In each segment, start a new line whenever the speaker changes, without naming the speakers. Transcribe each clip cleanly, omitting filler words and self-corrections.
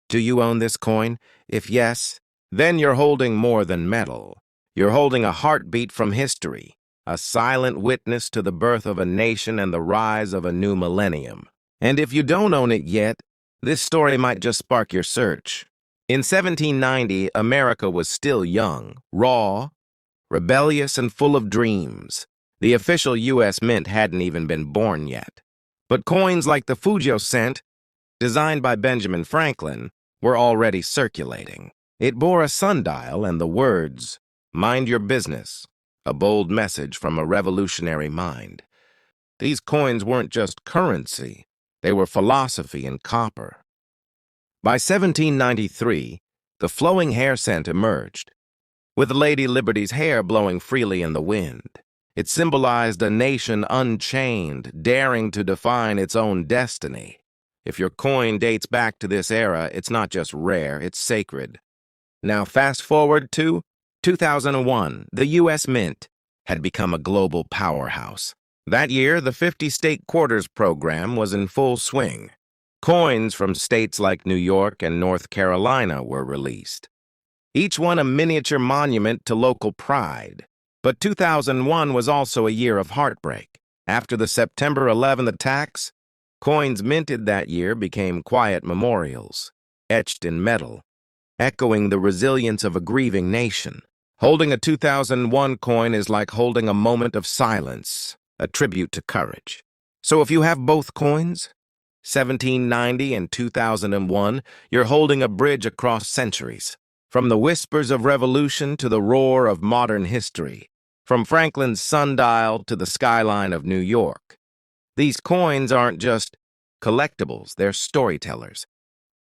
Do you own this coin? If yes, then you're holding more than metal. You're holding a heartbeat from history, a silent witness to the birth of a nation and the rise of a new millennium. And if you don't own it yet, this story might just spark your search. In 1790, America was still young, raw, rebellious, and full of dreams. The official U.S. Mint hadn't even been born yet. But coins like the Fugio cent, designed by Benjamin Franklin, were already circulating. It bore a sundial and the words, "Mind your business," a bold message from a revolutionary mind. These coins weren't just currency, they were philosophy in copper. By 1793, the flowing hair cent emerged, with Lady Liberty's hair blowing freely in the wind. It symbolized a nation unchained, daring to define its own destiny. If your coin dates back to this era, it's not just rare, it's sacred. Now fast forward to 2001, the U.S. Mint had become a global powerhouse. That year, the 50-state quarters program was in full swing. Coins from states like New York and North Carolina were released, each one a miniature monument to local pride. But 2001 was also a year of heartbreak. After the September 11th attacks, coins minted that year became quiet memorials, etched in metal, echoing the resilience of a grieving nation. Holding a 2001 coin is like holding a moment of silence, a tribute to courage. So if you have both coins, 1790 and 2001, you're holding a bridge across centuries. From the whispers of revolution to the roar of modern history, from Franklin's sundial to the skyline of New York. These coins aren't just collectibles, they're storytellers.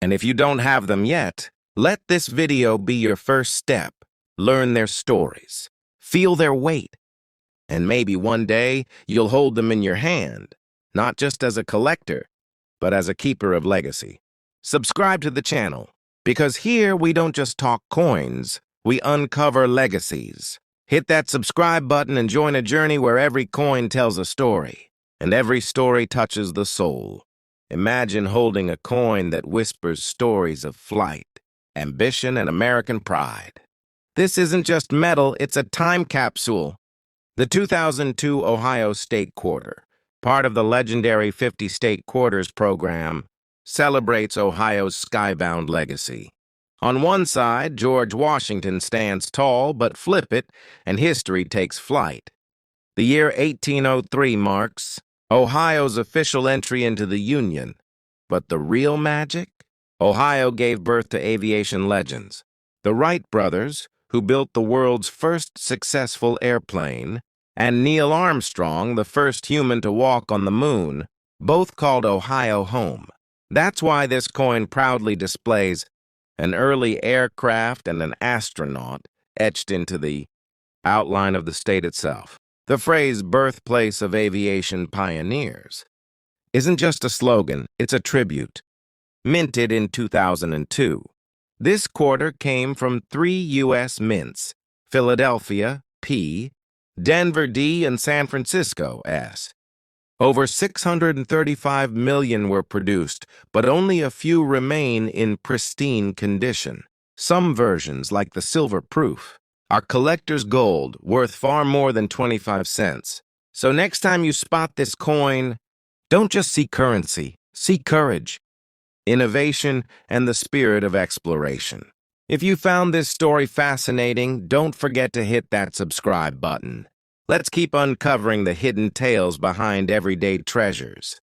And if you don't have them yet, let this video be your first step. Learn their stories, feel their weight, and maybe one day you'll hold them in your hand, not just as a collector, but as a keeper of legacy. Subscribe to the channel, because here we don't just talk coins, we uncover legacies. Hit that subscribe button and join a journey where every coin tells a story, and every story touches the soul. Imagine holding a coin that whispers stories of flight, ambition, and American pride. This isn't just metal, it's a time capsule. The 2002 Ohio State Quarter, part of the legendary 50-state quarters program, celebrates Ohio's skybound legacy. On one side, George Washington stands tall, but flip it, and history takes flight. The year 1803 marks Ohio's official entry into the Union. But the real magic? Ohio gave birth to aviation legends. The Wright brothers, who built the world's first successful airplane, and Neil Armstrong, the first human to walk on the moon, both called Ohio home. That's why this coin proudly displays an early aircraft and an astronaut etched into the outline of the state itself. The phrase "birthplace of aviation pioneers" isn't just a slogan, it's a tribute. Minted in 2002. This quarter came from 3 U.S. mints: Philadelphia, P, Denver, D, and San Francisco, S. Over 635 million were produced, but only a few remain in pristine condition. Some versions, like the silver proof, are collector's gold, worth far more than 25 cents. So next time you spot this coin, don't just see currency, see courage, innovation, and the spirit of exploration. If you found this story fascinating, don't forget to hit that subscribe button. Let's keep uncovering the hidden tales behind everyday treasures.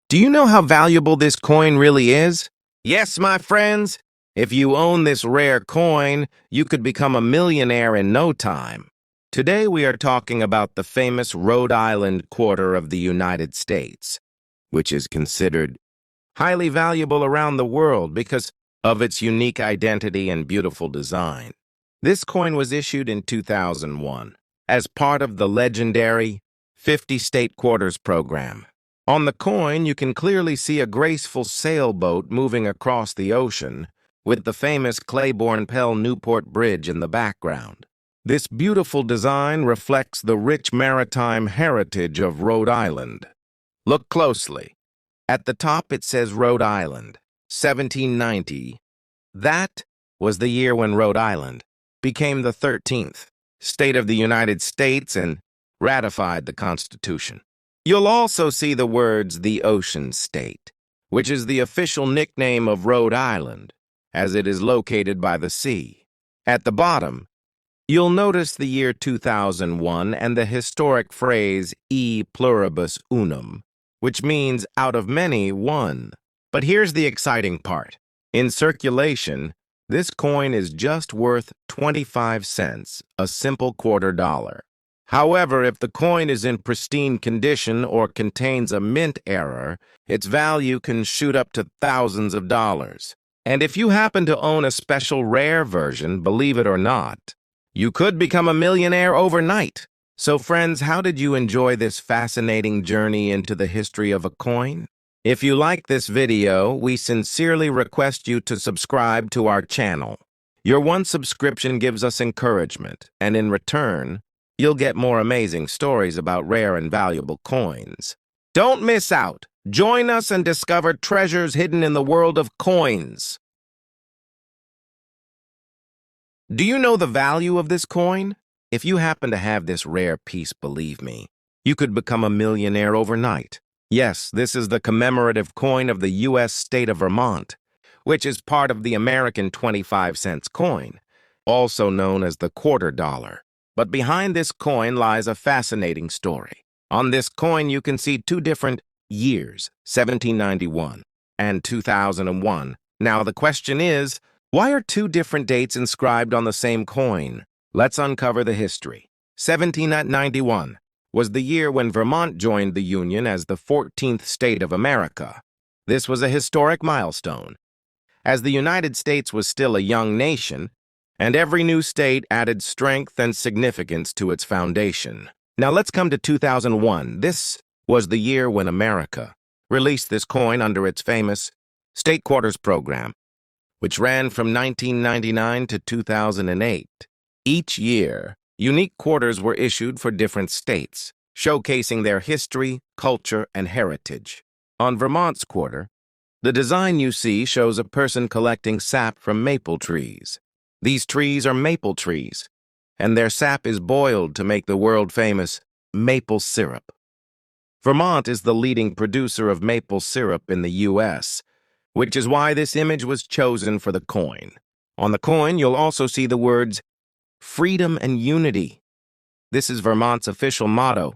Do you know how valuable this coin really is? Yes, my friends. If you own this rare coin, you could become a millionaire in no time. Today we are talking about the famous Rhode Island quarter of the United States, which is considered highly valuable around the world because of its unique identity and beautiful design. This coin was issued in 2001 as part of the legendary 50-state quarters program. On the coin, you can clearly see a graceful sailboat moving across the ocean, with the famous Claiborne-Pell-Newport Bridge in the background. This beautiful design reflects the rich maritime heritage of Rhode Island. Look closely. At the top it says Rhode Island, 1790. That was the year when Rhode Island became the 13th state of the United States and ratified the Constitution. You'll also see the words the Ocean State, which is the official nickname of Rhode Island, as it is located by the sea. At the bottom, you'll notice the year 2001 and the historic phrase e pluribus unum, which means out of many, one. But here's the exciting part. In circulation, this coin is just worth 25 cents, a simple $0.25. However, if the coin is in pristine condition or contains a mint error, its value can shoot up to thousands of dollars. And if you happen to own a special rare version, believe it or not, you could become a millionaire overnight. So friends, how did you enjoy this fascinating journey into the history of a coin? If you like this video, we sincerely request you to subscribe to our channel. Your one subscription gives us encouragement, and in return, you'll get more amazing stories about rare and valuable coins. Don't miss out. Join us and discover treasures hidden in the world of coins. Do you know the value of this coin? If you happen to have this rare piece, believe me, you could become a millionaire overnight. Yes, this is the commemorative coin of the U.S. state of Vermont, which is part of the American 25-cent coin, also known as the $0.25. But behind this coin lies a fascinating story. On this coin, you can see two different years, 1791 and 2001. Now, the question is, why are two different dates inscribed on the same coin? Let's uncover the history. 1791 was the year when Vermont joined the Union as the 14th state of America. This was a historic milestone, as the United States was still a young nation, and every new state added strength and significance to its foundation. Now let's come to 2001. This was the year when America released this coin under its famous State Quarters program, which ran from 1999 to 2008. Each year, unique quarters were issued for different states, showcasing their history, culture, and heritage. On Vermont's quarter, the design you see shows a person collecting sap from maple trees. These trees are maple trees, and their sap is boiled to make the world-famous maple syrup. Vermont is the leading producer of maple syrup in the U.S., which is why this image was chosen for the coin. On the coin, you'll also see the words freedom and unity. This is Vermont's official motto,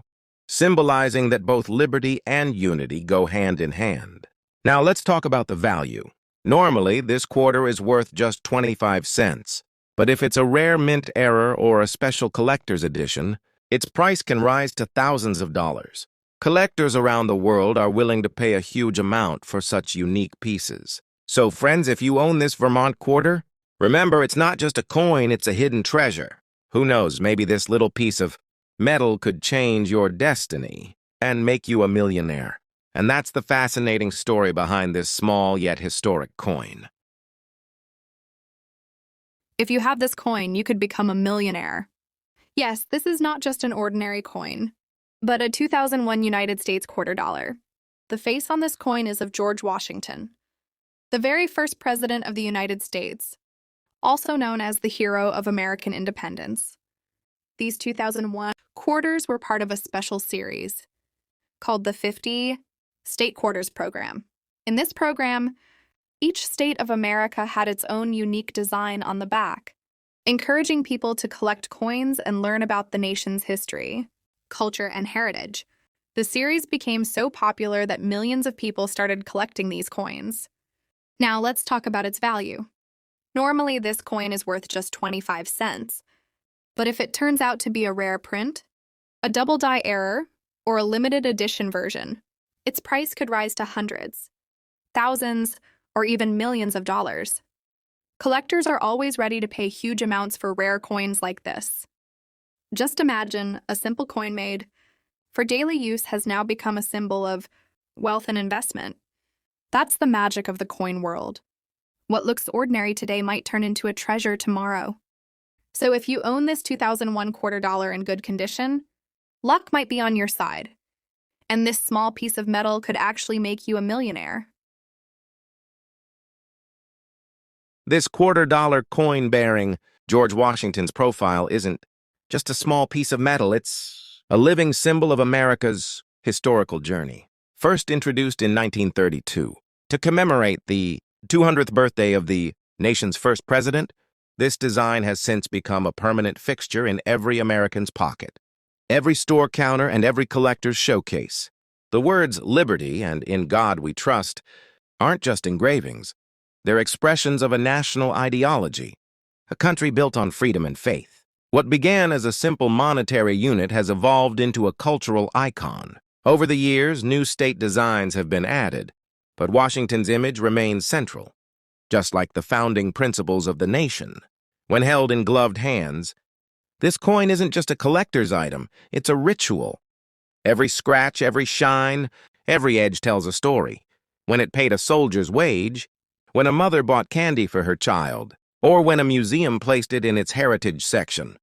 symbolizing that both liberty and unity go hand in hand. Now let's talk about the value. Normally, this quarter is worth just 25 cents, but if it's a rare mint error or a special collector's edition, its price can rise to thousands of dollars. Collectors around the world are willing to pay a huge amount for such unique pieces. So friends, if you own this Vermont quarter, remember, it's not just a coin, it's a hidden treasure. Who knows, maybe this little piece of metal could change your destiny and make you a millionaire. And that's the fascinating story behind this small yet historic coin.
If you have this coin, you could become a millionaire. Yes, this is not just an ordinary coin, but a 2001 United States $0.25. The face on this coin is of George Washington, the very first president of the United States, also known as the hero of American independence. These 2001 quarters were part of a special series called the 50 State Quarters program. In this program, each state of America had its own unique design on the back, encouraging people to collect coins and learn about the nation's history, culture, and heritage. The series became so popular that millions of people started collecting these coins. Now let's talk about its value. Normally, this coin is worth just 25 cents, but if it turns out to be a rare print, a double die error, or a limited edition version, its price could rise to hundreds, thousands, or even millions of dollars. Collectors are always ready to pay huge amounts for rare coins like this. Just imagine a simple coin made for daily use has now become a symbol of wealth and investment. That's the magic of the coin world. What looks ordinary today might turn into a treasure tomorrow. So if you own this 2001 $0.25 in good condition, luck might be on your side. And this small piece of metal could actually make you a millionaire.
This $2 coin bearing George Washington's profile isn't just a small piece of metal, it's a living symbol of America's historical journey. First introduced in 1932 to commemorate the 200th birthday of the nation's first president, this design has since become a permanent fixture in every American's pocket, every store counter, and every collector's showcase. The words "Liberty" and "In God We Trust" aren't just engravings. They're expressions of a national ideology, a country built on freedom and faith. What began as a simple monetary unit has evolved into a cultural icon. Over the years, new state designs have been added, but Washington's image remains central, just like the founding principles of the nation. When held in gloved hands, this coin isn't just a collector's item, it's a ritual. Every scratch, every shine, every edge tells a story. When it paid a soldier's wage, when a mother bought candy for her child, or when a museum placed it in its heritage section.